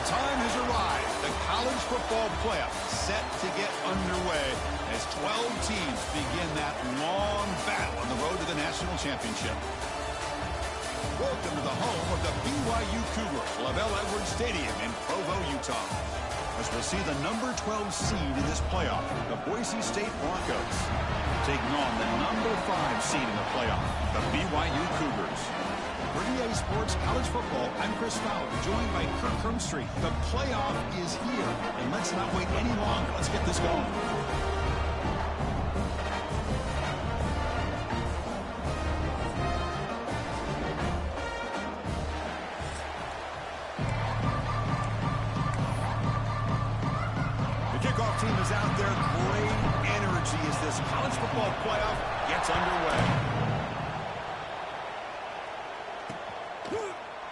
The time has arrived. The college football playoff set to get underway as 12 teams begin that long battle on the road to the national championship. Welcome to the home of the BYU Cougars, Lavelle Edwards Stadium in Provo, Utah. As we'll see the number 12 seed in this playoff, the Boise State Broncos, taking on the number 5 seed in the playoff, the BYU Cougars. For EA Sports College Football, I'm Chris Fowler, joined by Kirk Hermstreet. The playoff is here, and let's not wait any longer. Let's get this going. Team is out there. Great energy as this college football playoff gets underway.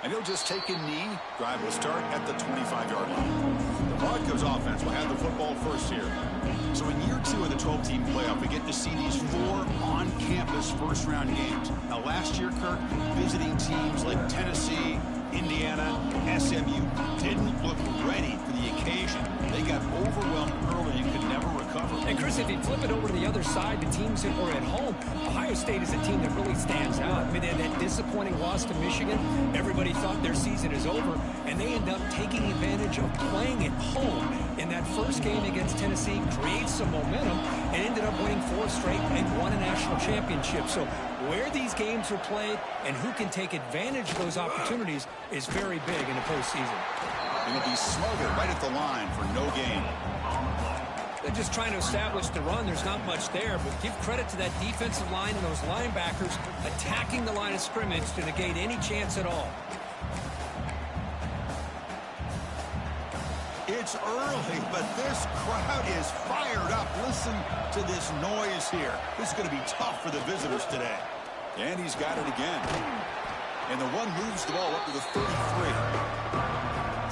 And he'll just take a knee. Drive will start at the 25-yard line. The Broncos offense will have the football first here. So in year 2 of the 12-team playoff, we get to see these 4 on-campus first-round games. Now last year, Kirk, visiting teams like Tennessee, Indiana, SMU didn't look ready for the occasion. They got overwhelmed early and could never recover. And Chris, if you flip it over to the other side, the teams that were at home, Ohio State is a team that really stands out. I mean, they had that disappointing loss to Michigan. Everybody thought their season is over, and they end up taking advantage of playing at home in that first game against Tennessee, create some momentum, and ended up winning 4 straight and won a national championship. So where these games are played and who can take advantage of those opportunities is very big in the postseason. And it'll be smothered right at the line for no gain. They're just trying to establish the run. There's not much there, but give credit to that defensive line and those linebackers attacking the line of scrimmage to negate any chance at all. It's early, but this crowd is fired up. Listen to this noise here. This is going to be tough for the visitors today. And he's got it again. And the one moves the ball up to the 33.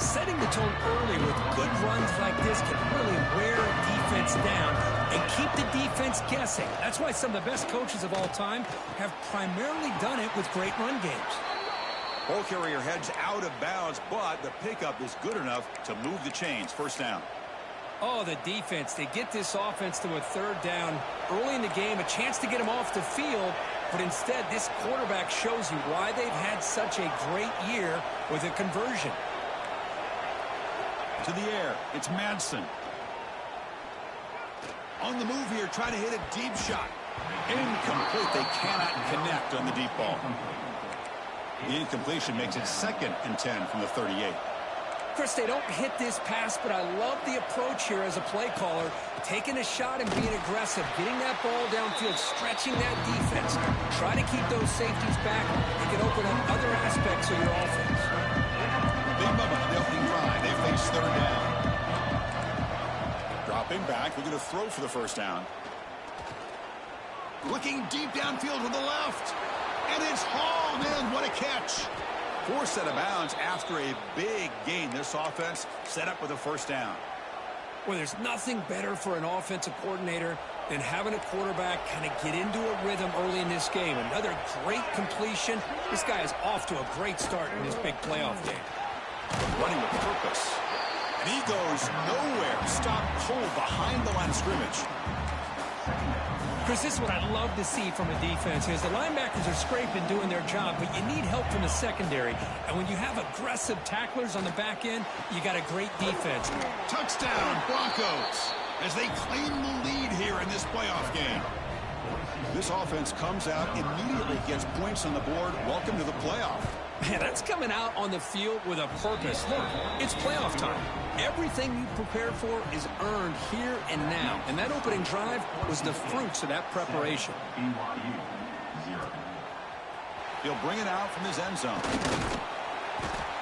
Setting the tone early with good runs like this can really wear a defense down and keep the defense guessing. That's why some of the best coaches of all time have primarily done it with great run games. Ball carrier heads out of bounds, but the pickup is good enough to move the chains. First down. Oh, the defense. They get this offense to a 3rd down early in the game, a chance to get them off the field, but instead this quarterback shows you why they've had such a great year with a conversion. To the air, it's Madsen. On the move here, trying to hit a deep shot. Incomplete. They cannot connect on the deep ball. The incompletion makes it 2nd and 10 from the 38. Chris, they don't hit this pass, but I love the approach here as a play caller. Taking a shot and being aggressive, getting that ball downfield, stretching that defense. Try to keep those safeties back. It can open up other aspects of your offense. Big moment on the opening drive. They face 3rd down. Dropping back. We're going to throw for the first down. Looking deep downfield to the left. And it's hauled in. What a catch. 4 set of bounds after a big gain. This offense set up with a first down. Well, there's nothing better for an offensive coordinator than having a quarterback kind of get into a rhythm early in this game. Another great completion. This guy is off to a great start in this big playoff game. Running with purpose. And he goes nowhere. Stop cold behind the line of scrimmage. Chris, this is what I love to see from a defense is the linebackers are scraping, doing their job, but you need help from the secondary. And when you have aggressive tacklers on the back end, you got a great defense. Touchdown, Broncos, as they claim the lead here in this playoff game. This offense comes out immediately, gets points on the board. Welcome to the playoff. Man, that's coming out on the field with a purpose. Look, it's playoff time. Everything you prepared for is earned here and now. And that opening drive was the fruits of that preparation. He'll bring it out from his end zone.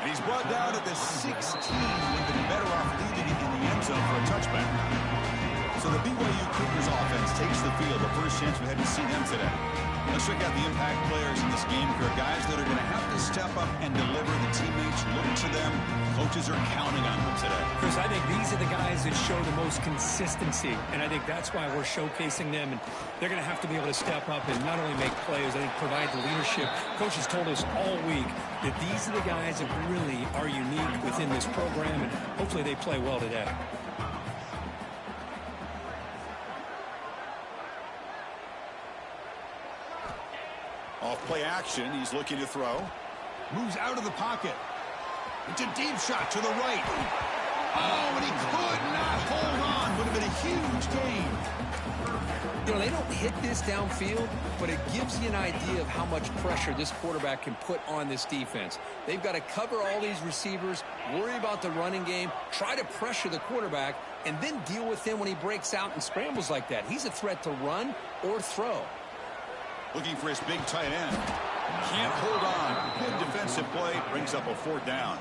And he's brought down at the 16. Would have been better off leaving it in the end zone for a touchback. So the BYU Cougars offense takes the field. The first chance we had to see them today. Let's check out the impact players in this game. Here are guys that are going to have to step up and deliver. The teammates look to them. Coaches are counting on them today. Chris, I think these are the guys that show the most consistency, and I think that's why we're showcasing them. And they're going to have to be able to step up and not only make plays, I think provide the leadership. Coaches told us all week that these are the guys that really are unique within this program, and hopefully they play well today. Off play action, he's looking to throw. Moves out of the pocket. It's a deep shot to the right. Oh, and he could not hold on. Would have been a huge gain. You know, they don't hit this downfield, but it gives you an idea of how much pressure this quarterback can put on this defense. They've got to cover all these receivers, worry about the running game, try to pressure the quarterback, and then deal with him when he breaks out and scrambles like that. He's a threat to run or throw. Looking for his big tight end. Can't hold on. Good defensive play. Brings up a 4th down.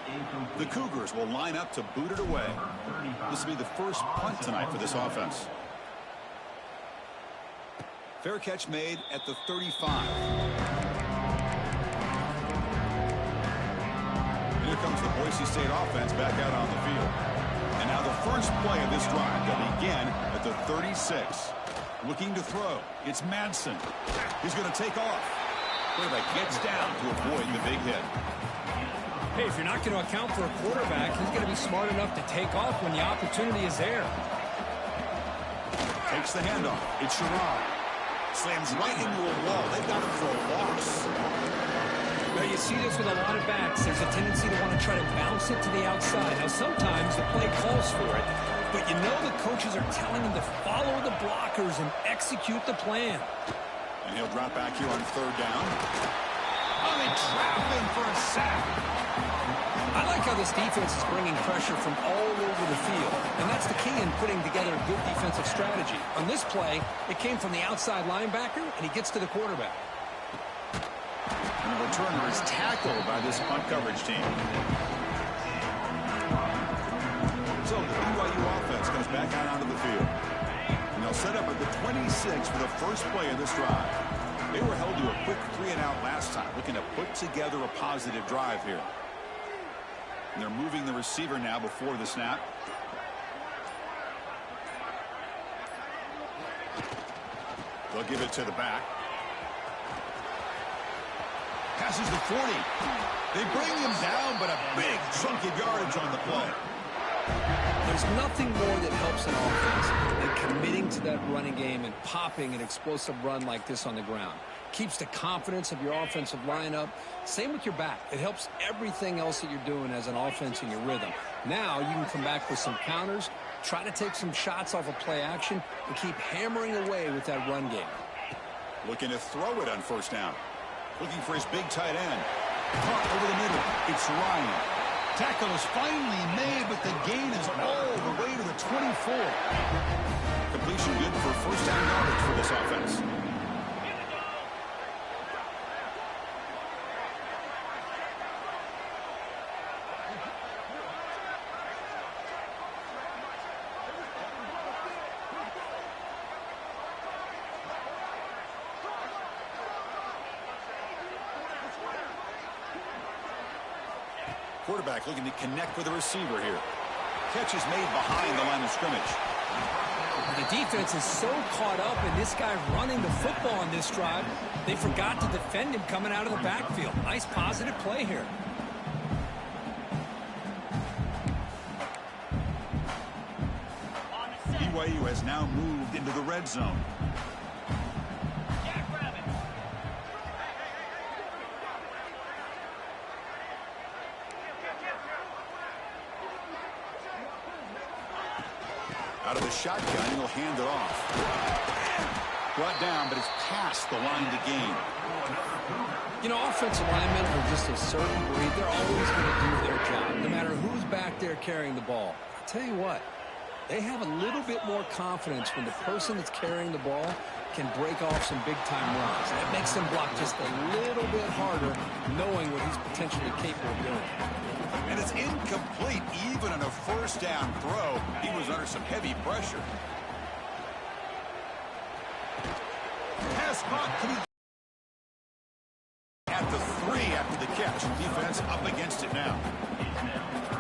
The Cougars will line up to boot it away. This will be the first punt tonight for this offense. Fair catch made at the 35. Here comes the Boise State offense back out on the field. And now the first play of this drive will begin at the 36. Looking to throw. It's Madsen. He's going to take off. Quarterback gets down to avoid the big hit. Hey, if you're not going to account for a quarterback, he's going to be smart enough to take off when the opportunity is there. Takes the handoff. It's Sherrod. Slams right into a wall. They've got him for a loss. Now, you see this with a lot of backs. There's a tendency to want to try to bounce it to the outside. Now, sometimes the play calls for it, but you know the coaches are telling him to follow the blockers and execute the plan. And he'll drop back here on 3rd down. Oh, they trap him for a sack. I like how this defense is bringing pressure from all over the field, and that's the key in putting together a good defensive strategy. On this play, it came from the outside linebacker, and he gets to the quarterback. And the returner is tackled by this punt coverage team. So the BYU offense comes back out onto the field. And they'll set up at the 26 for the first play of this drive. They were held to a quick 3-and-out last time, looking to put together a positive drive here. And they're moving the receiver now before the snap. They'll give it to the back. Passes the 40. They bring him down, but a big chunk of yardage on the play. There's nothing more that helps an offense than committing to that running game and popping an explosive run like this on the ground. Keeps the confidence of your offensive lineup. Same with your back. It helps everything else that you're doing as an offense in your rhythm. Now you can come back with some counters, try to take some shots off of play action, and keep hammering away with that run game. Looking to throw it on 1st down. Looking for his big tight end. Caught over the middle. It's Ryan. Tackle is finally made, but the gain is all the way to the 24. Completion good for 1st down yardage for this offense. Quarterback looking to connect with the receiver here. Catch is made behind the line of scrimmage. The defense is so caught up in this guy running the football on this drive, they forgot to defend him coming out of the backfield. Nice positive play here. BYU has now moved into the red zone. Out of the shotgun, he'll hand it off. Brought down, but it's past the line to gain. You know, offensive linemen are just a certain breed. They're always going to do their job, no matter who's back there carrying the ball. I'll tell you what, they have a little bit more confidence when the person that's carrying the ball can break off some big-time runs. That makes them block just a little bit harder, knowing what he's potentially capable of doing. And it's incomplete, even on a 1st down throw. He was under some heavy pressure. pass caught. Can he at the 3 after the catch? Defense up against it now.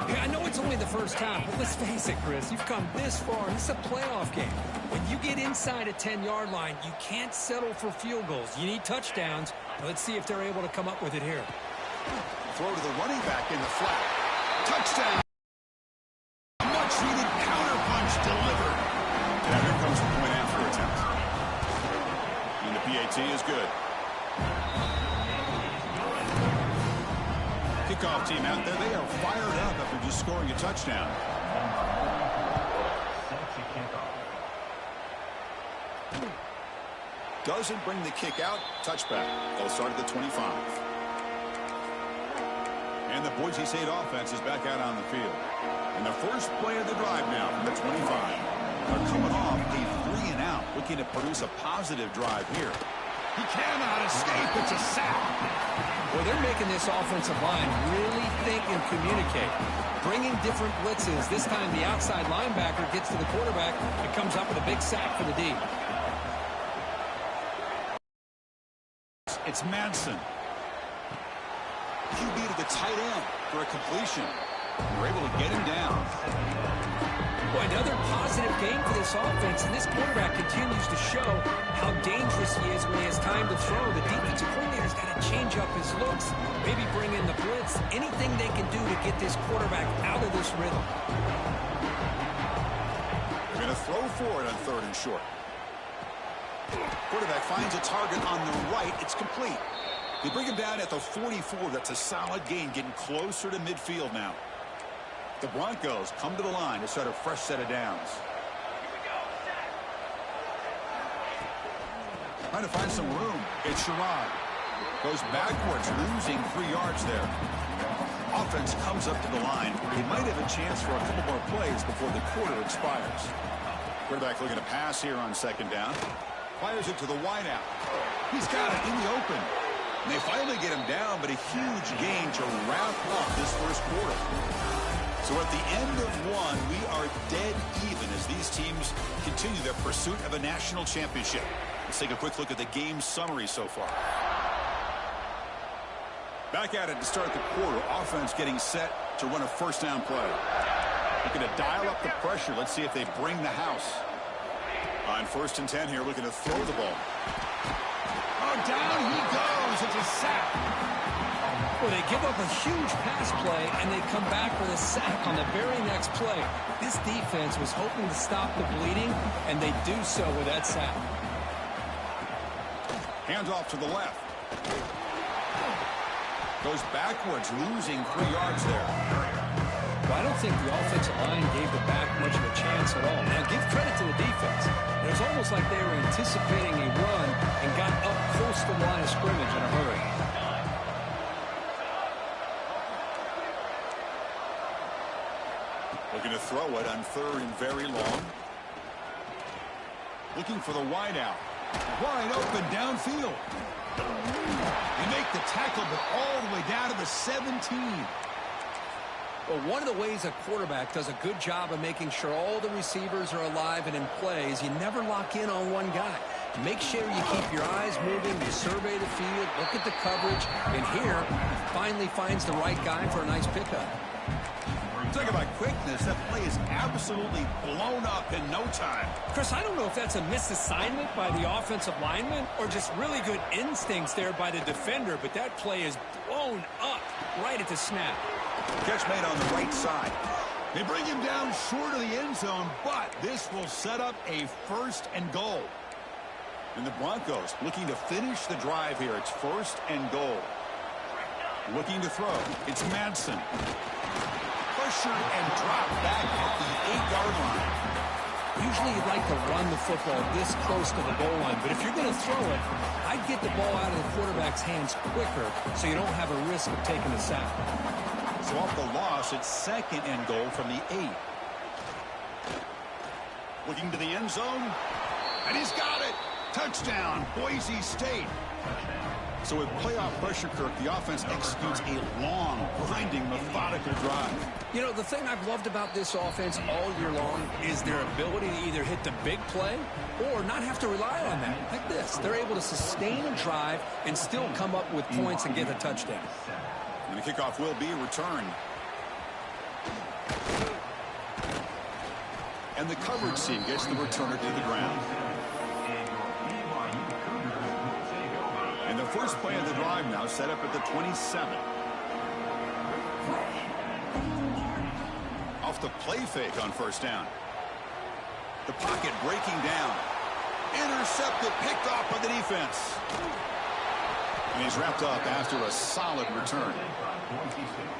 Yeah, I know it's only the first half, but let's face it, Chris. You've come this far. This is a playoff game. When you get inside a 10-yard line, you can't settle for field goals. You need touchdowns. Let's see if they're able to come up with it here. Throw to the running back in the flat. Touchdown. Much-needed counter-punch delivered. Now here comes the point-after attempt. And the PAT is good. Kickoff team out there. They are fired up after just scoring a touchdown. Doesn't bring the kick out. Touchback. They'll start at the 25. And the Boise State offense is back out on the field. And the first play of the drive now from the 25. They're coming off a 3-and-out, looking to produce a positive drive here. He cannot escape. It's a sack. Well, they're making this offensive line really think and communicate. Bringing different blitzes. This time the outside linebacker gets to the quarterback and comes up with a big sack for the D. It's Madsen. QB to the tight end for a completion. We're able to get him down. Boy, another positive game for this offense, and this quarterback continues to show how dangerous he is when he has time to throw. The defensive coordinator's got to change up his looks, maybe bring in the blitz, anything they can do to get this quarterback out of this rhythm. They're going to throw for it on 3rd and short. Quarterback finds a target on the right. It's complete. They bring him down at the 44. That's a solid gain, getting closer to midfield now. The Broncos come to the line to start a fresh set of downs. Trying to find some room. It's Sherrod. Goes backwards, losing 3 yards there. Offense comes up to the line. He might have a chance for a couple more plays before the quarter expires. Quarterback looking to pass here on 2nd down. Fires it to the wideout. He's got it in the open. And they finally get him down, but a huge gain to wrap up this first quarter. So at the end of one, we are dead even as these teams continue their pursuit of a national championship. Let's take a quick look at the game summary so far. Back at it to start the quarter. Offense getting set to run a first down play. Looking to dial up the pressure. Let's see if they bring the house. On 1st and 10 here, looking to throw the ball. Oh, down he goes. It's a sack. Well, they give up a huge pass play, and they come back with a sack on the very next play. This defense was hoping to stop the bleeding, and they do so with that sack. Hands off to the left. Goes backwards, losing 3 yards there. Well, I don't think the offensive line gave the back much of a chance at all. Now, give credit to the defense. It was almost like they were anticipating a run and got up close to the line of scrimmage in a hurry. Looking to throw it on 3rd and very long. Looking for the wideout. Wide open downfield. They make the tackle, but all the way down to the 17. Well, one of the ways a quarterback does a good job of making sure all the receivers are alive and in play is you never lock in on one guy. Make sure you keep your eyes moving, you survey the field, look at the coverage, and here, he finally finds the right guy for a nice pickup. Talk about quickness. That play is absolutely blown up in no time. Chris, I don't know if that's a misassignment by the offensive lineman or just really good instincts there by the defender, but that play is blown up right at the snap. Catch made on the right side. They bring him down short of the end zone, but this will set up a 1st and goal. And the Broncos looking to finish the drive here. It's 1st and goal. Looking to throw. It's Madsen. Pressured and dropped back at the 8-yard line. Usually you'd like to run the football this close to the goal line, but if you're going to throw it, I'd get the ball out of the quarterback's hands quicker so you don't have a risk of taking a sack. So off the loss, it's 2nd and goal from the 8. Looking to the end zone, and he's got it. Touchdown, Boise State. So with playoff pressure, Kirk, the offense executes a long, grinding, methodical drive. You know, the thing I've loved about this offense all year long is their ability to either hit the big play or not have to rely on that. Like this. They're able to sustain a drive and still come up with points and get a touchdown. And the kickoff will be returned. And the coverage team gets the returner to the ground. And the first play of the drive now set up at the 27. Off the play fake on first down. The pocket breaking down. Intercepted, picked off by the defense. And he's wrapped up after a solid return.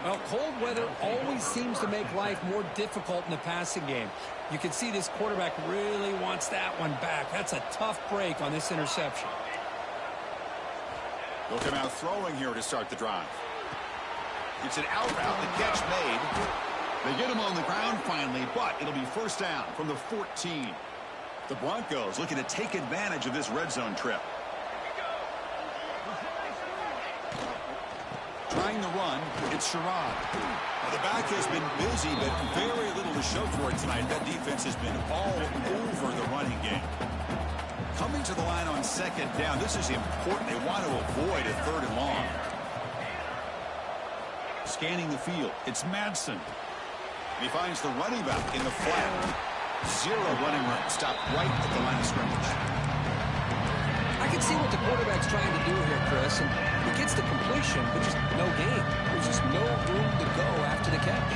Well, cold weather always seems to make life more difficult in the passing game. You can see this quarterback really wants that one back. That's a tough break on this interception. They'll come out throwing here to start the drive. It's an out route, the catch made. They get him on the ground finally, but it'll be first down from the 14. The Broncos looking to take advantage of this red zone trip. Trying the run, it's Sherrod. Now the back has been busy, but very little to show for it tonight. That defense has been all over the running game. Coming to the line on second down, this is important. They want to avoid a third and long. Scanning the field, it's Madsen. He finds the running back in the flat. Zero running room, stopped right at the line of scrimmage. I can see what the quarterback's trying to do here, Chris, and he gets the completion, but just no gain. There's just no room to go after the catch.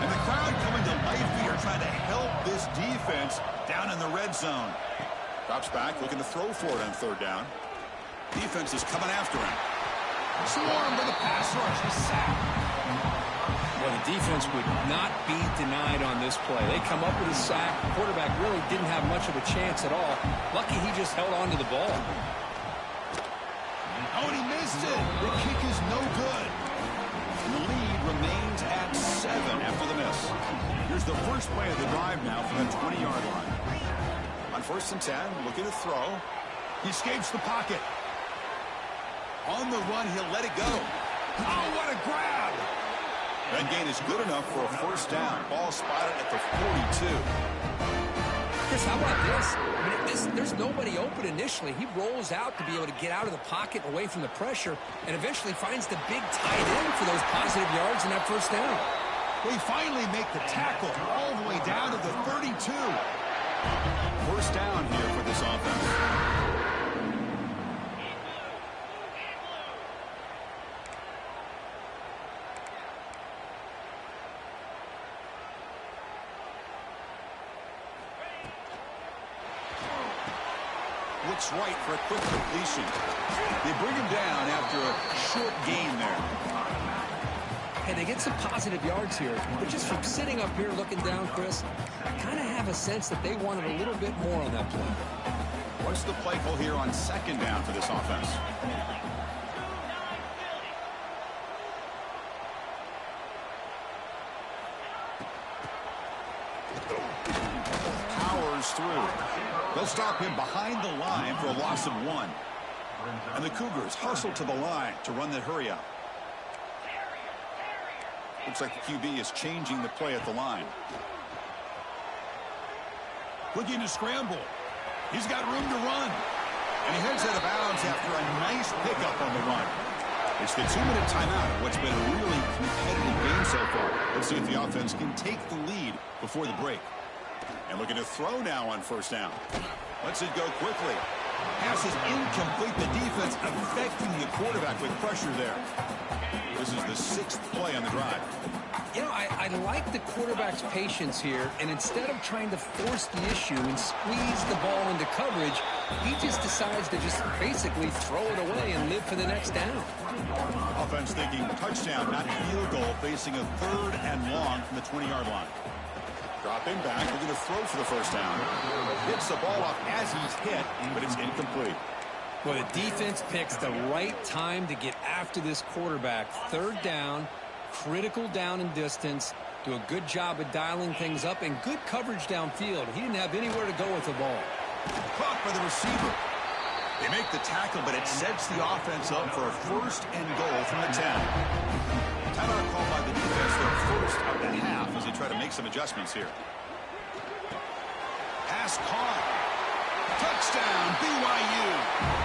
And the crowd coming to life here, trying to help this defense down in the red zone. Drops back, looking to throw for it on third down. Defense is coming after him. Swarmed with a pass rush, a sack. Well, the defense would not be denied on this play. They come up with a sack. The quarterback really didn't have much of a chance at all. Lucky he just held on to the ball. Oh, and he missed it. The kick is no good. And the lead remains at 7 after the miss. Here's the first play of the drive now from the 20-yard line. On first and 10, looking to throw. He escapes the pocket. On the run, he'll let it go. Oh, what a grab! That gain is good enough for a first down. Ball spotted at the 42. Chris, how about this? I mean, there's nobody open initially. He rolls out to be able to get out of the pocket away from the pressure and eventually finds the big tight end for those positive yards in that first down. They finally make the tackle all the way down to the 32. First down here for this offense. Looks right for a quick completion. They bring him down after a short gain there. Hey, they get some positive yards here, but just from sitting up here looking down, Chris, I kind of have a sense that they wanted a little bit more on that play. What's the play call here on second down for this offense? Powers through. They'll stop him behind the line for a loss of 1. And the Cougars hustle to the line to run the hurry up. Looks like the QB is changing the play at the line. Looking to scramble. He's got room to run. And he heads out of bounds after a nice pickup on the run. It's the 2-minute timeout, what's been a really competitive game so far. Let's see if the offense can take the lead before the break. And looking to throw now on first down. Lets it go quickly. Pass is incomplete. The defense affecting the quarterback with pressure there. This is the 6th play on the drive. You know, I like the quarterback's patience here, and instead of trying to force the issue and squeeze the ball into coverage, he just decides to just basically throw it away and live for the next down. Offense thinking touchdown, not field goal, facing a 3rd and long from the 20-yard line. Drop him back, looking to throw for the first down. Hits the ball off as he's hit, but it's incomplete. Well, the defense picks the right time to get after this quarterback. 3rd down, critical down and distance. Do a good job of dialing things up and good coverage downfield. He didn't have anywhere to go with the ball. Caught by the receiver. They make the tackle, but it sets the offense up for a 1st and goal from the 10. Timeout called by the defense, their first of the half, as they try to make some adjustments here. Pass caught. Touchdown, BYU.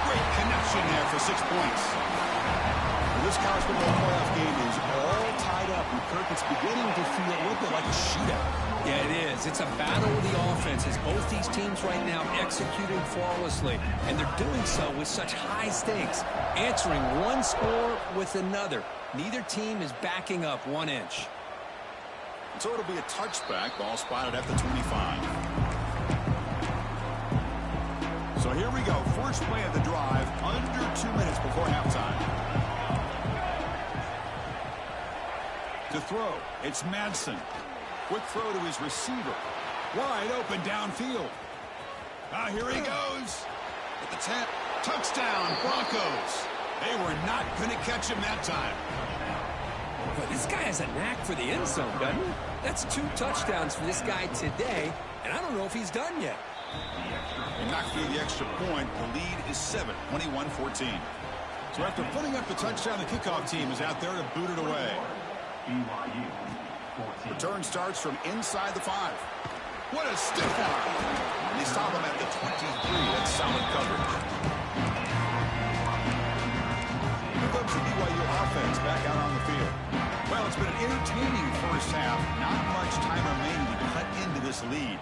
Great connection there for 6 points. Well, this college football playoff game is all tied up, and Kirk, it's beginning to feel a little bit like a shootout. Yeah, it is. It's a battle of the offenses. Both these teams right now executing flawlessly, and they're doing so with such high stakes, answering one score with another. Neither team is backing up 1 inch. So it'll be a touchback. Ball spotted at the 25. So here we go. First play of the drive, under 2 minutes before halftime. To throw, it's Madsen. Quick throw to his receiver. Wide open downfield. Here he goes. At the 10. Touchdown, Broncos. They were not going to catch him that time. But this guy has a knack for the end zone, doesn't he? That's 2 touchdowns for this guy today, and I don't know if he's done yet. He knocked through the extra point. The lead is 7, 21-14. So after putting up the touchdown, the kickoff team is out there to boot it away. Return starts from inside the 5. What a stiff arm. And they stop him at the 23. That's solid coverage. Here comes the BYU offense back out on the field. Well, it's been an entertaining first half. Not much time remaining to cut into this lead.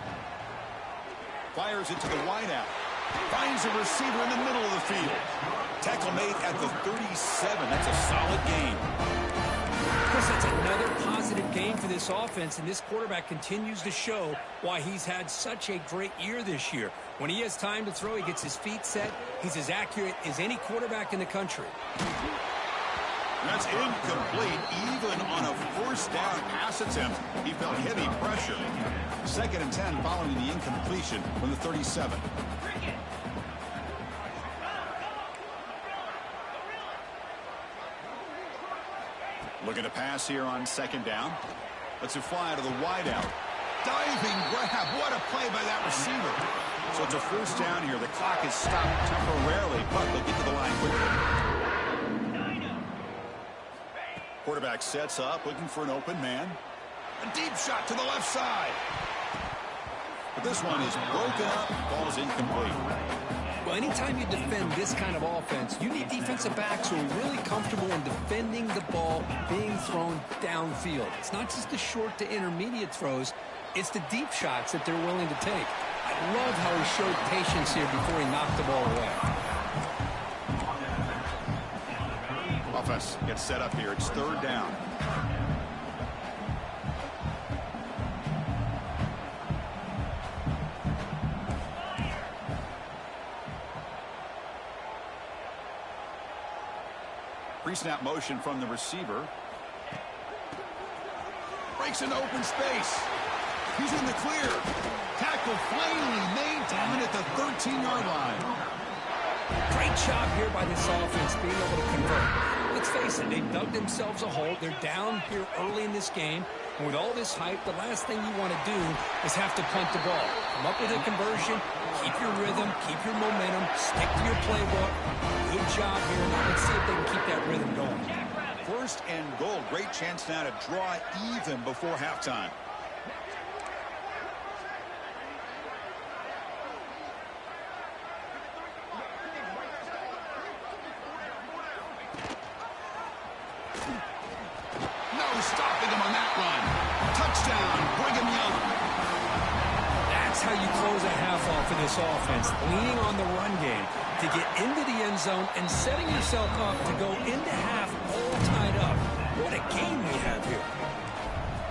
Fires it to the wideout. Finds a receiver in the middle of the field. Tackle made at the 37. That's a solid gain. Chris, that's another positive game for this offense, and this quarterback continues to show why he's had such a great year this year. When he has time to throw, he gets his feet set. He's as accurate as any quarterback in the country. That's incomplete. Even on a first down pass attempt, he felt heavy pressure. 2nd and 10 following the incompletion from the 37. Looking to pass here on 2nd down. Lets it fly to the wideout. Diving grab. What a play by that receiver. So it's a first down here. The clock is stopped temporarily, but they'll get to the line quickly. Quarterback sets up, looking for an open man. A deep shot to the left side. But this one is broken up. Ball's incomplete. Well, anytime you defend this kind of offense, you need defensive backs who are really comfortable in defending the ball being thrown downfield. It's not just the short to intermediate throws. It's the deep shots that they're willing to take. I love how he showed patience here before he knocked the ball away. Offense gets set up here. It's 3rd down. Pre-snap motion from the receiver. Breaks into open space. He's in the clear. Tackle finally made down at the 13-yard line. Great job here by this offense being able to convert. Let's face it, they dug themselves a hole. They're down here early in this game. And with all this hype, the last thing you want to do is have to punt the ball. Come up with a conversion, keep your rhythm, keep your momentum, stick to your playbook. Good job here. Now let's see if they can keep that rhythm going. 1st and goal. Great chance now to draw even before halftime. Stopping him on that run. Touchdown, Brigham Young. That's how you close a half off for this offense, leaning on the run game to get into the end zone and setting yourself up to go into half all tied up. What a game we have here.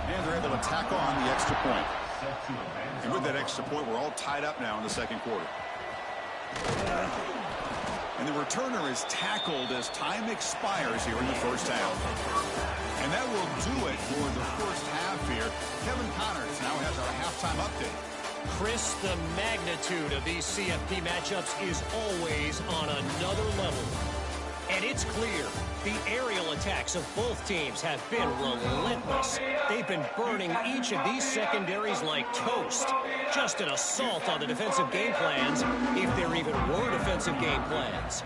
And they're able to tack on the extra point. And with that extra point, we're all tied up now in the 2nd quarter. And the returner is tackled as time expires here in the first half. And that will do it for the first half here. Kevin Connors now has our halftime update. Chris, the magnitude of these CFP matchups is always on another level. And it's clear the aerial attacks of both teams have been relentless. They've been burning each of these secondaries like toast. Just an assault on the defensive game plans, if there even were defensive game plans.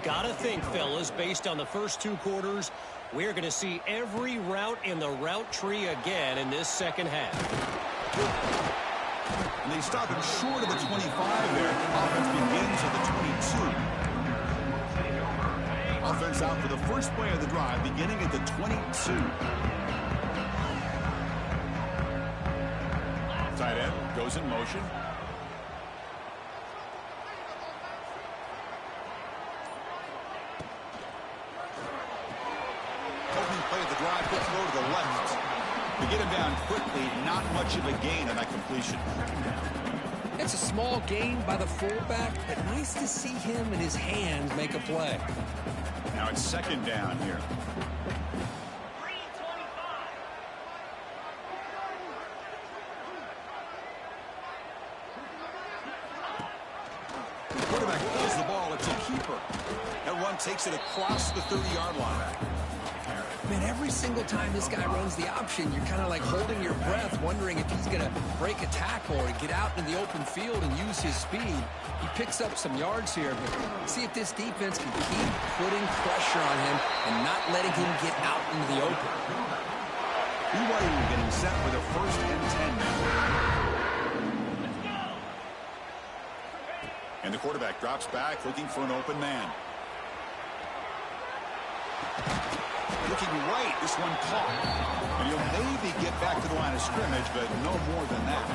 Gotta think, fellas, based on the first two quarters, we're going to see every route in the route tree again in this second half. And they stop him short of the 25 there. Offense begins at the 22. Offense out for the first play of the drive, beginning at the 22. Tight end goes in motion. Opening play of the drive, quick throw to the left. To get him down quickly, not much of a gain on that completion. It's a small gain by the fullback, but nice to see him and his hands make a play. Now it's second down here. The quarterback pulls the ball. It's a keeper. That run takes it across the 30-yard line. Man, every single time this guy runs the option, you're kind of like holding your breath, wondering if he's going to break a tackle or get out in the open field and use his speed. He picks up some yards here, but see if this defense can keep putting pressure on him and not letting him get out into the open. BYU getting set for the first and 10 now. And the quarterback drops back, looking for an open man. Looking right, this one caught. And he'll maybe get back to the line of scrimmage, but no more than that.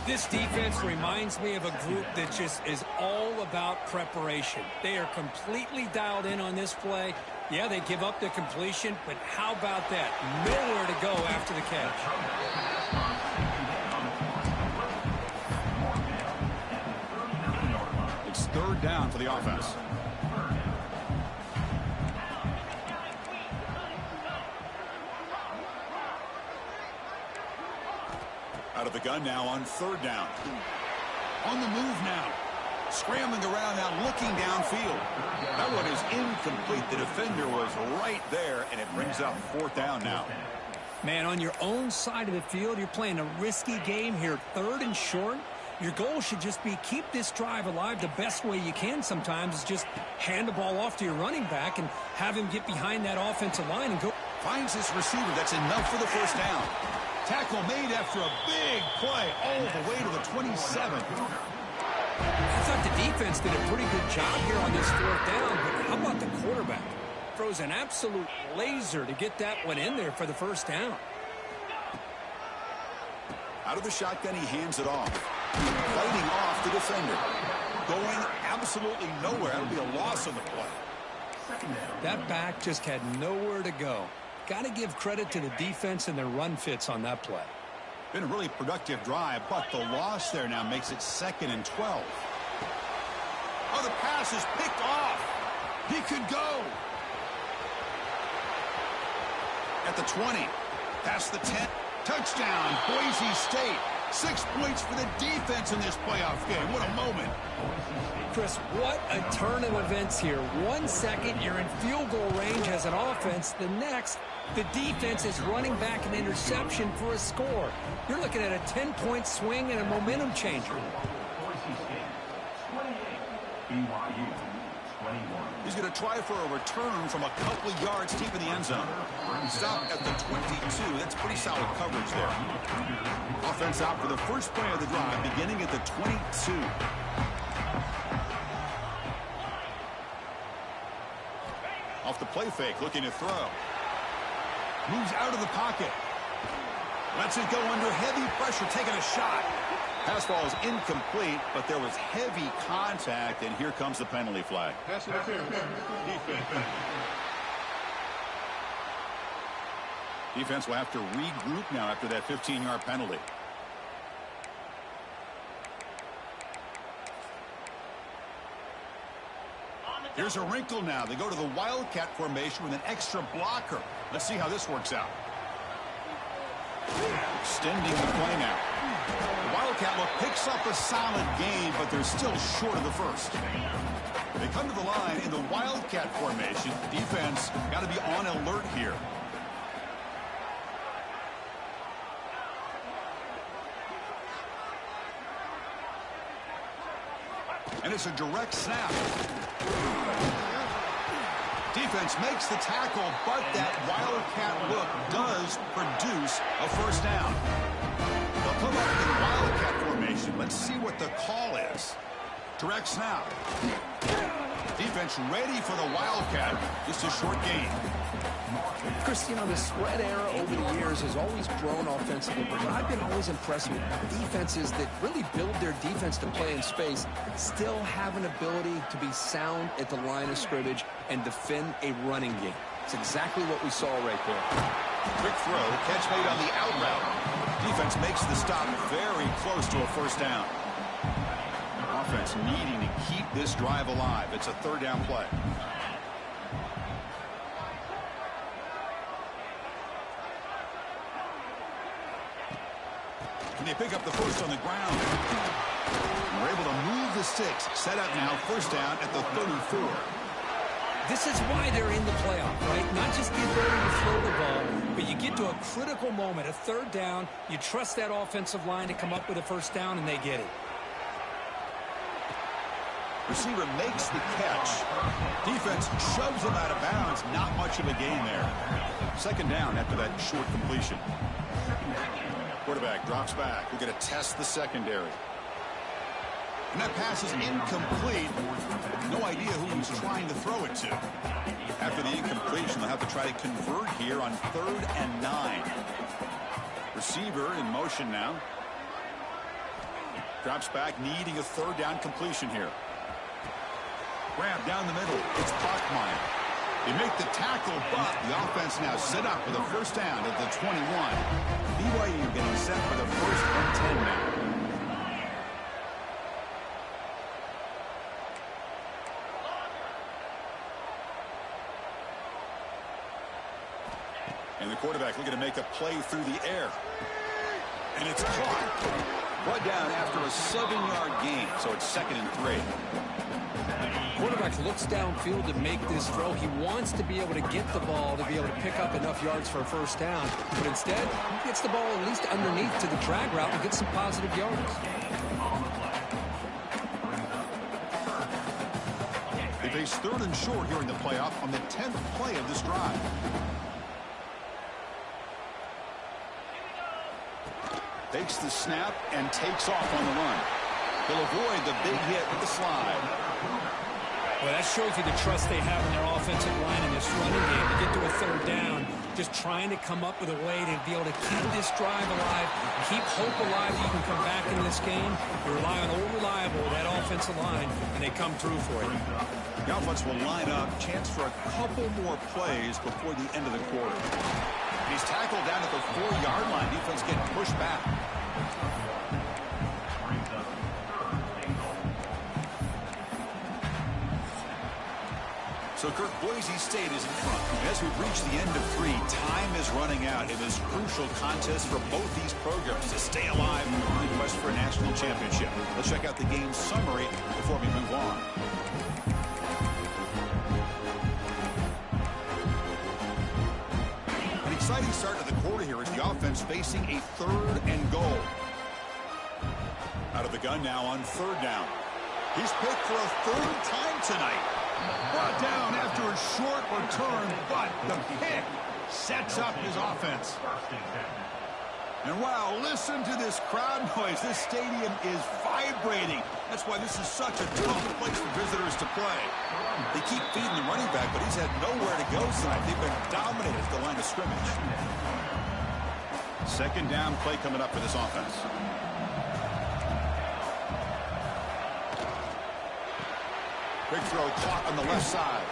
This defense reminds me of a group that just is all about preparation. They are completely dialed in on this play. Yeah, they give up the completion, but how about that? Nowhere to go after the catch. It's third down for the offense. Out of the gun now on third down. On the move now. Scrambling around now, looking downfield. That one is incomplete. The defender was right there, and it brings up fourth down now. Man, on your own side of the field, you're playing a risky game here. Third and short. Your goal should just be keep this drive alive the best way you can sometimes is just hand the ball off to your running back and have him get behind that offensive line and go. Finds his receiver. That's enough for the first down. Tackle made after a big play all the way to the 27. I thought the defense did a pretty good job here on this fourth down, but how about the quarterback? Throws an absolute laser to get that one in there for the first down. Out of the shotgun, he hands it off. Fighting off the defender. Going absolutely nowhere. That'll be a loss on the play. That back just had nowhere to go. Got to give credit to the defense and their run fits on that play. Been a really productive drive, but the loss there now makes it 2nd and 12. Oh, the pass is picked off. He could go. At the 20. Past the 10. Touchdown, Boise State. 6 points for the defense in this playoff game. What a moment. Chris, what a turn of events here. 1 second, you're in field goal range as an offense. The next, the defense is running back an interception for a score. You're looking at a 10-point swing and a momentum changer. He's going to try for a return from a couple of yards deep in the end zone. Stop at the 22. That's pretty solid coverage there. Offense out for the first play of the drive, beginning at the 22. Off the play fake, looking to throw. Moves out of the pocket. Lets it go under heavy pressure, taking a shot. Pass ball is incomplete, but there was heavy contact, and here comes the penalty flag. Pass interference. Defense. Defense will have to regroup now after that 15-yard penalty. Here's a wrinkle now. They go to the Wildcat formation with an extra blocker. Let's see how this works out. Extending the play now. The Wildcat Wildcat look picks up a solid gain, but they're still short of the first. They come to the line in the Wildcat formation. Defense got to be on alert here. And it's a direct snap. Defense makes the tackle, but that Wildcat look does produce a first down. They'll come up in Wildcat formation. Let's see what the call is. Direct snap. Defense ready for the Wildcat. Just a short gain. Chris, you know, the spread era over the years has always grown offensively, but I've been always impressed with defenses that really build their defense to play in space, still have an ability to be sound at the line of scrimmage and defend a running game. It's exactly what we saw right there. Quick throw, catch made on the out route. Defense makes the stop very close to a first down. Offense needing to keep this drive alive. It's a third down play. And they pick up the first on the ground. We're able to move the sticks. Set up now, first down at the 34. This is why they're in the playoff, right? Not just the ability to throw the ball, but you get to a critical moment, a third down. You trust that offensive line to come up with a first down, and they get it. Receiver makes the catch. Defense shoves him out of bounds. Not much of a gain there. Second down after that short completion. Quarterback drops back. We're going to test the secondary. And that pass is incomplete. No idea who he's trying to throw it to. After the incompletion, they'll have to try to convert here on 3rd and 9. Receiver in motion now. Drops back, needing a third down completion here. Grab down the middle. It's Bachmeyer. They make the tackle, but the offense now set up with a first down at the 21. BYU getting set for the 1st and 10 now. And the quarterback looking to make a play through the air. And it's caught. Brought down after a 7-yard gain, so it's 2nd and 3. Quarterback looks downfield to make this throw. He wants to be able to get the ball to be able to pick up enough yards for a first down. But instead, he gets the ball at least underneath to the drag route and gets some positive yards. They face 3rd and short here in the playoff on the 10th play of this drive. Takes the snap and takes off on the run. He'll avoid the big hit with the slide. Well, that shows you the trust they have in their offensive line in this running game to get to a third down, just trying to come up with a way to be able to keep this drive alive, keep hope alive that you can come back in this game. You rely on old reliable, that offensive line, and they come through for you. The offense will line up, chance for a couple more plays before the end of the quarter. He's tackled down at the 4-yard line. Defense getting pushed back. So, Kirk, Boise State is in front. As we've reached the end of 3, time is running out in this crucial contest for both these programs to stay alive in the quest for a national championship. Let's check out the game summary before we move on. An exciting start to the quarter here as the offense facing a 3rd and goal. Out of the gun now on 3rd down. He's picked for a 3rd time tonight. Brought down after a short return, but the pick sets up his offense. And wow, listen to this crowd noise. This stadium is vibrating. That's why this is such a tough place for visitors to play. They keep feeding the running back, but he's had nowhere to go tonight. They've been dominated at the line of scrimmage. 2nd down play coming up for this offense. Quick throw caught on the left side.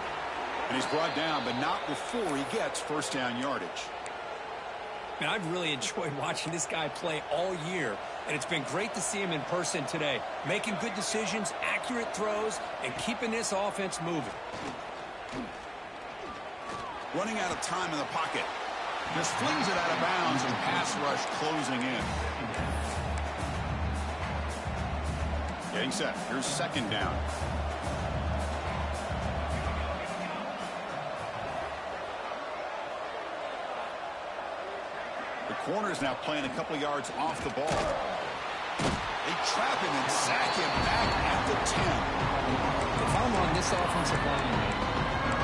And he's brought down, but not before he gets first down yardage. Man, I've really enjoyed watching this guy play all year, and it's been great to see him in person today. Making good decisions, accurate throws, and keeping this offense moving. Running out of time in the pocket. Just flings it out of bounds and pass rush closing in. Getting set. Here's second down. The corner's now playing a couple yards off the ball. They trap him and sack him back at the 10. If I'm on this offensive line,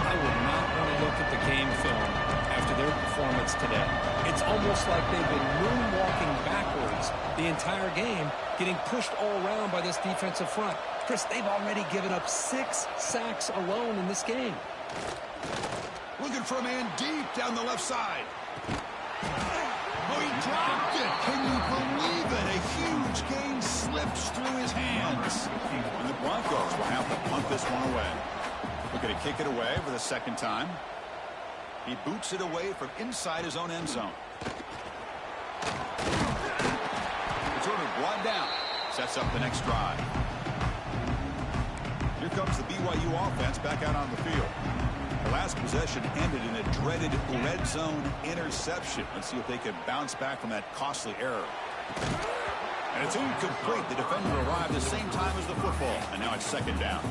I would not want to look at the game film after their performance today. It's almost like they've been moonwalking backwards the entire game, getting pushed all around by this defensive front. Chris, they've already given up 6 sacks alone in this game. Looking for a man deep down the left side. Oh, he dropped it. Can you believe it? A huge gain slips through his hands. And the Broncos will have to punt this one away. Looking to kick it away for the second time. He boots it away from inside his own end zone. Returner brought down. Sets up the next drive. Here comes the BYU offense back out on the field. The last possession ended in a dreaded red zone interception. Let's see if they can bounce back from that costly error. And it's incomplete. The defender arrived the same time as the football. And now it's second down.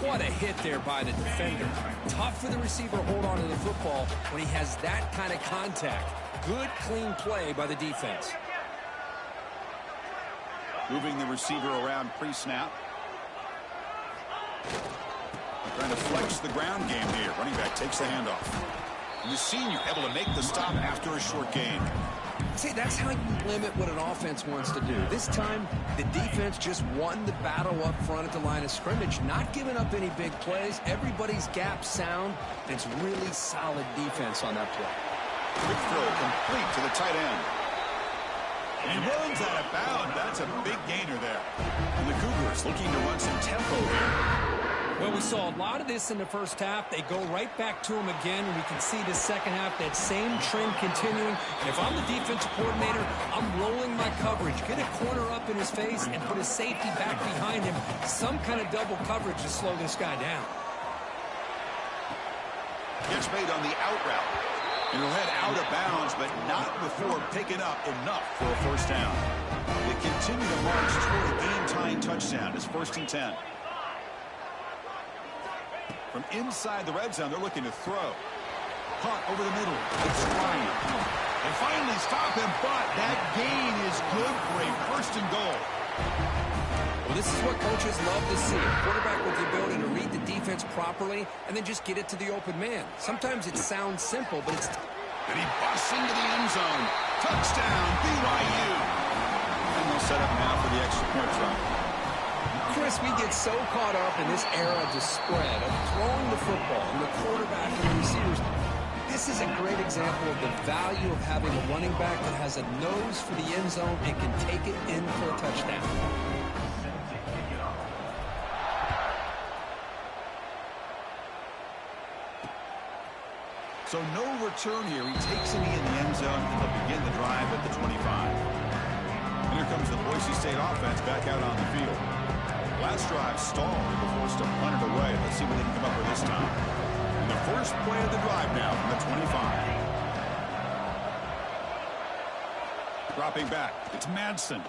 What a hit there by the defender. Tough for the receiver to hold on to the football when he has that kind of contact. Good, clean play by the defense. Moving the receiver around pre-snap. Trying to flex the ground game here. Running back takes the handoff. And the senior able to make the stop after a short gain. See, that's how you limit what an offense wants to do. This time, the defense just won the battle up front at the line of scrimmage, not giving up any big plays. Everybody's gap sound, and it's really solid defense on that play. Quick throw complete to the tight end. And he runs out of bounds. That's a big gainer there. And the Cougars looking to run some tempo here. Well, we saw a lot of this in the first half. They go right back to him again, and we can see the second half, that same trend continuing. If I'm the defensive coordinator, I'm rolling my coverage. Get a corner up in his face and put his safety back behind him. Some kind of double coverage to slow this guy down. Gets made on the out route. And he'll head out of bounds, but not before picking up enough for a first down. They continue to march toward a game-tying touchdown. It's 1st and 10. From inside the red zone, they're looking to throw. Caught over the middle. It's Ryan. They finally stop him, but that gain is good for a 1st and goal. Well, this is what coaches love to see. A quarterback with the ability to read the defense properly and then just get it to the open man. Sometimes it sounds simple, but it's... And he busts into the end zone. Touchdown, BYU. And they'll set up now for the extra point try. Chris, we get so caught up in this era of the spread, of throwing the football, and the quarterback and the receivers. This is a great example of the value of having a running back that has a nose for the end zone and can take it in for a touchdown. So no return here. He takes it in the end zone, and they'll begin the drive at the 25. And here comes the Boise State offense back out on the field. Last drive stalled. They were forced to punt it away. Let's see what they can come up with this time. And the first play of the drive now from the 25. Dropping back. It's Madsen.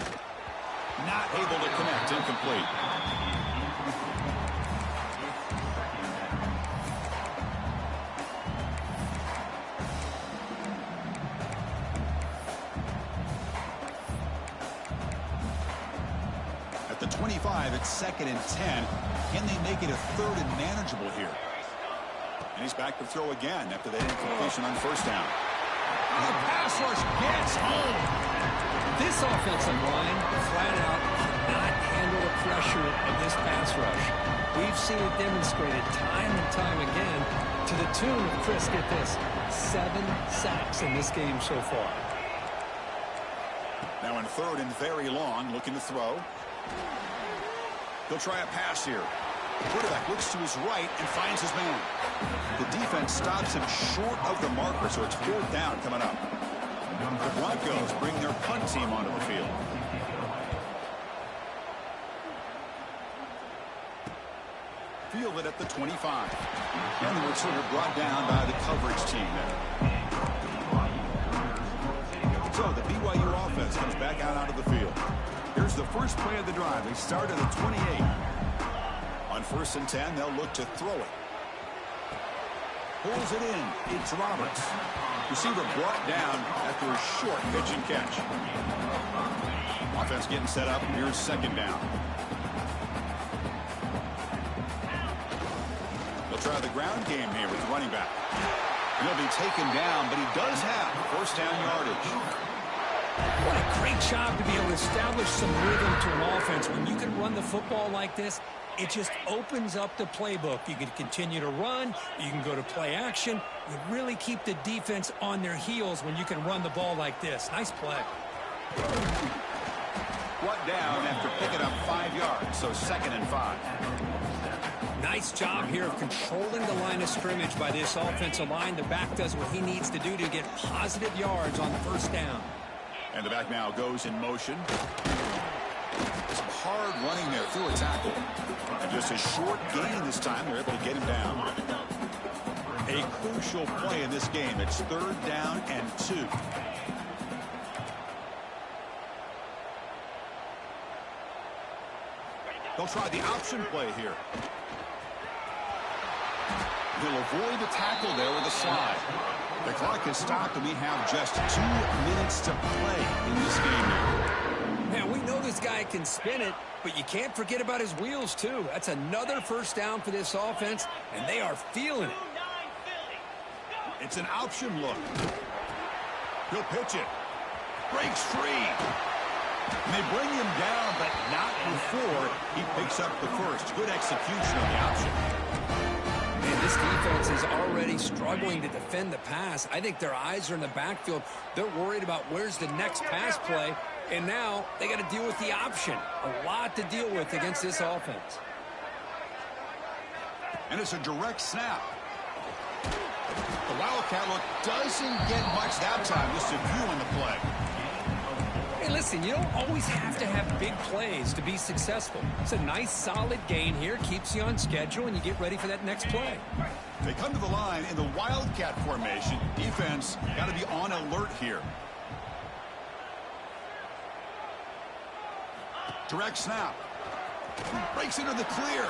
Not able to connect. Incomplete. At the 25, it's 2nd and 10. Can they make it a 3rd and manageable here? And he's back to throw again after that incompletion on first down. The pass rush gets home. This offensive line, flat out, cannot handle the pressure of this pass rush. We've seen it demonstrated time and time again to the tune of, Chris, get this, 7 sacks in this game so far. Now in 3rd and very long, looking to throw. He'll try a pass here. The quarterback looks to his right and finds his man. The defense stops him short of the marker, so it's 4th down coming up. The Broncos bring their punt team onto the field. Fielded at the 25. And the returner brought down by the coverage team there. So the BYU offense comes back out onto the field. Here's the first play of the drive. They start at the 28. On 1st and 10, they'll look to throw it. Pulls it in. It's Roberts. Receiver brought down after a short pitch and catch. Offense getting set up. Here's 2nd down. They'll try the ground game here with the running back. He'll be taken down, but he does have 1st down yardage. What a great job to be able to establish some rhythm to an offense. When you can run the football like this, it just opens up the playbook. You can continue to run. You can go to play action. You really keep the defense on their heels when you can run the ball like this. Nice play. Brought down after picking up 5 yards, so 2nd and 5. Nice job here of controlling the line of scrimmage by this offensive line. The back does what he needs to do to get positive yards on the 1st down. And the back now goes in motion. Some hard running there through a tackle. And just a short gain this time. They're able to get him down. A crucial play in this game. It's 3rd down and 2. They'll try the option play here. He'll avoid the tackle there with a slide. The clock is stopped, and we have just 2 minutes to play in this game now. Man, we know this guy can spin it, but you can't forget about his wheels, too. That's another 1st down for this offense, and they are feeling it. It's an option look. He'll pitch it. Breaks free. And they bring him down, but not before he picks up the 1st. Good execution on the option. Man, this defense is already struggling to defend the pass. I think their eyes are in the backfield. They're worried about where's the next pass play, and now they got to deal with the option. A lot to deal with against this offense. And it's a direct snap. The Wildcat look doesn't get much that time. Just a few on the play. Hey, listen, you don't always have to have big plays to be successful. It's a nice, solid gain here. Keeps you on schedule, and you get ready for that next play. They come to the line in the Wildcat formation. Defense got to be on alert here. Direct snap. Breaks into the clear.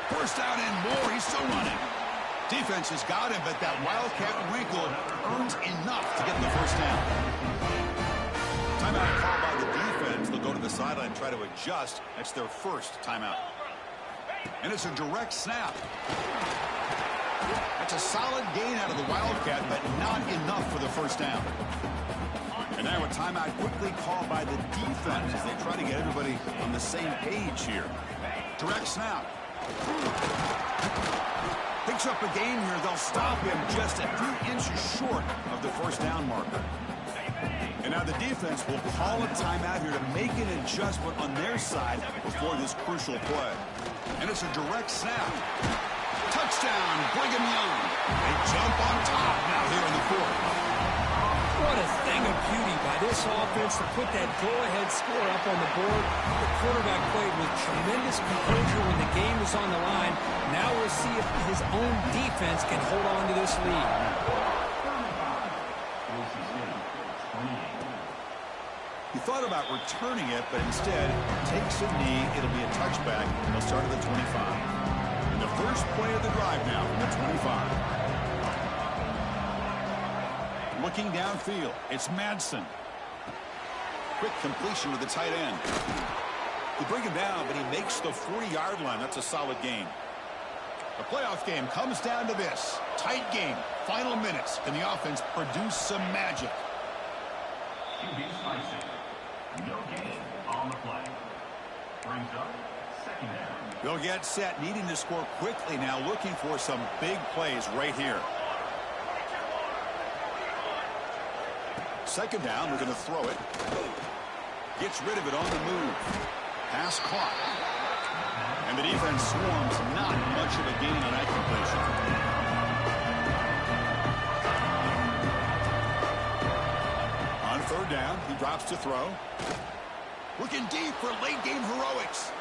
1st down and more. He's still running. Defense has got him, but that Wildcat wrinkle earns enough to get the 1st down. Timeout called by the defense. They'll go to the sideline and try to adjust. That's their 1st timeout. And it's a direct snap. That's a solid gain out of the Wildcat, but not enough for the 1st down. And now a timeout quickly called by the defense as they try to get everybody on the same page here. Direct snap. Picks up a gain here. They'll stop him just a few inches short of the 1st down marker. And now the defense will call a timeout here to make an adjustment on their side before this crucial play. And it's a direct snap. Touchdown, Brigham Young. They jump on top now here in the 4th. What a thing of beauty by this offense to put that go-ahead score up on the board. The quarterback played with tremendous composure when the game was on the line. Now we'll see if his own defense can hold on to this lead. He thought about returning it, but instead takes a knee. It'll be a touchback. They'll start at the 25. And the first play of the drive now from the 25. Looking downfield, it's Madsen. Quick completion to the tight end. They bring him down, but he makes the 40-yard line. That's a solid gain. The playoff game comes down to this. Tight game, final minutes. Can the offense produce some magic? No gain on the play. Brings up 2nd down. They'll get set, needing to score quickly now, looking for some big plays right here. 2nd down, they're going to throw it. Gets rid of it on the move. Pass clock. And the defense swarms, not much of a gain on that completion. On 3rd down, he drops to throw. Looking deep for late game heroics.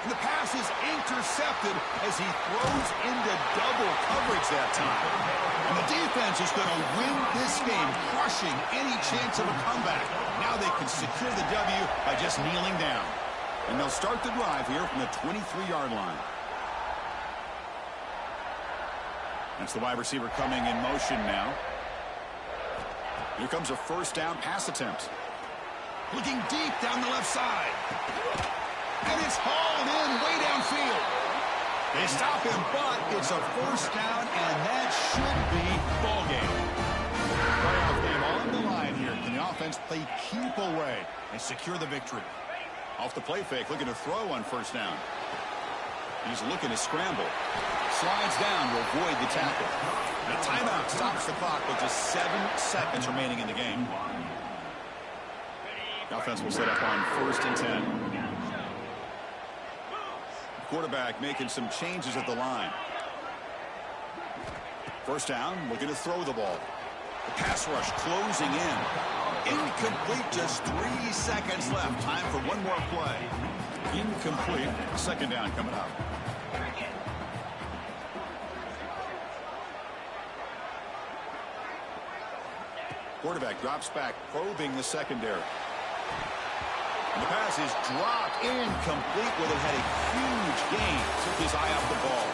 And the pass is intercepted as he throws into double coverage that time. And the defense is going to win this game, crushing any chance of a comeback. Now they can secure the W by just kneeling down. And they'll start the drive here from the 23-yard line. That's the wide receiver coming in motion now. Here comes a first down pass attempt. Looking deep down the left side. And it's hauled in way downfield. They stop him, but it's a first down, and that should be ball game. Playoff game on the line here. Can the offense play keep away and secure the victory? Off the play fake, looking to throw on first down. He's looking to scramble. Slides down to avoid the tackle. The timeout stops the clock with just 7 seconds remaining in the game. The offense will set up on 1st and 10. Quarterback making some changes at the line. First down, looking to throw the ball. The pass rush closing in. Incomplete, just 3 seconds left. Time for one more play. Incomplete. Second down coming up. Quarterback drops back, probing the secondary. And the pass is dropped, incomplete, where they had a huge gain. Took his eye off the ball.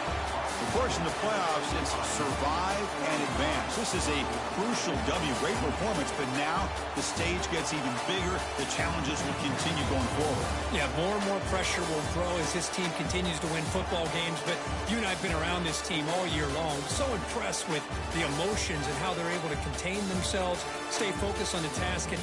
Of course, in the playoffs, it's survive and advance. This is a crucial W. Great performance, but now the stage gets even bigger. The challenges will continue going forward. Yeah, more and more pressure will grow as this team continues to win football games, but you and I have been around this team all year long. So impressed with the emotions and how they're able to contain themselves, stay focused on the task, and